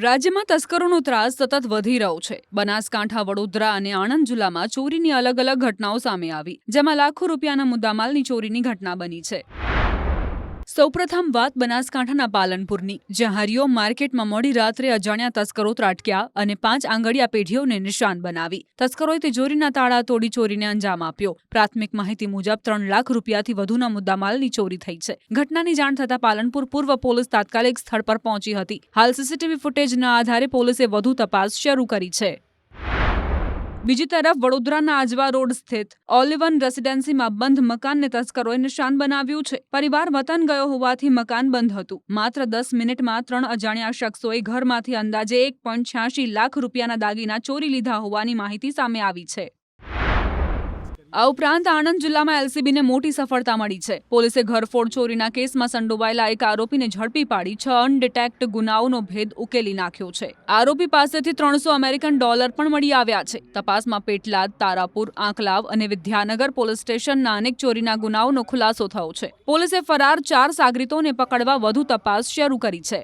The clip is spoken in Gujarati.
રાજ્યમાં તસ્કરોનો ત્રાસ સતત વધી રહ્યો છે। બનાસકાંઠા, વડોદરા અને આણંદ જિલ્લામાં ચોરીની અલગ અલગ ઘટનાઓ સામે આવી, જેમાં લાખો રૂપિયાના મુદ્દામાલની ચોરીની ઘટના બની છે। સૌપ્રથમ વાત બનાસકાંઠાના પાલનપુરની, જ્યાં હરિઓમ માર્કેટમાં મોડી રાત્રે અજાણ્યા તસ્કરો ત્રાટક્યા અને 5 આંગળીયા પેઢીઓને નિશાન બનાવી તસ્કરોએ તિજોરીના તાળા તોડી ચોરીને અંજામ આપ્યો। પ્રાથમિક માહિતી મુજબ 3 લાખ રૂપિયાથી વધુના મુદ્દામાલની ચોરી થઈ છે। ઘટનાની જાણ થતાં પાલનપુર પૂર્વ પોલીસ તાત્કાલિક સ્થળ પર પહોંચી હતી। હાલ સીસીટીવી ફૂટેજના આધારે પોલીસે વધુ તપાસ શરૂ કરી છે। બીજી તરફ વડોદરાના આજવા રોડ સ્થિત ઓલિવન રેસિડેન્સીમાં બંધ મકાનને તસ્કરોએ નિશાન બનાવ્યું છે। પરિવાર વતન ગયો હોવાથી મકાન બંધ હતું। માત્ર 10 મિનિટમાં 3 અજાણ્યા શખ્સોએ ઘરમાંથી અંદાજે 1.86 લાખ રૂપિયાના દાગીના ચોરી લીધા હોવાની માહિતી સામે આવી છે। આ ઉપરાંત આણંદ જિલ્લામાં એલસીબીને મોટી સફળતા મળી છે। પોલીસે ઘરફોડ ચોરીના કેસમાં સંડોવાયેલા એક આરોપીને ઝડપી પાડી 6 અનડિટેક્ટ ગુનાઓનો ભેદ ઉકેલી નાખ્યો છે। આરોપી પાસેથી $300 અમેરિકન પણ મળી આવ્યા છે। તપાસમાં પેટલાદ, તારાપુર, આંકલાવ અને વિદ્યાનગર પોલીસ સ્ટેશનના અનેક ચોરીના ગુનાઓનો ખુલાસો થયો છે। પોલીસે ફરાર 4 સાગરીતોને પકડવા વધુ તપાસ શરૂ કરી છે।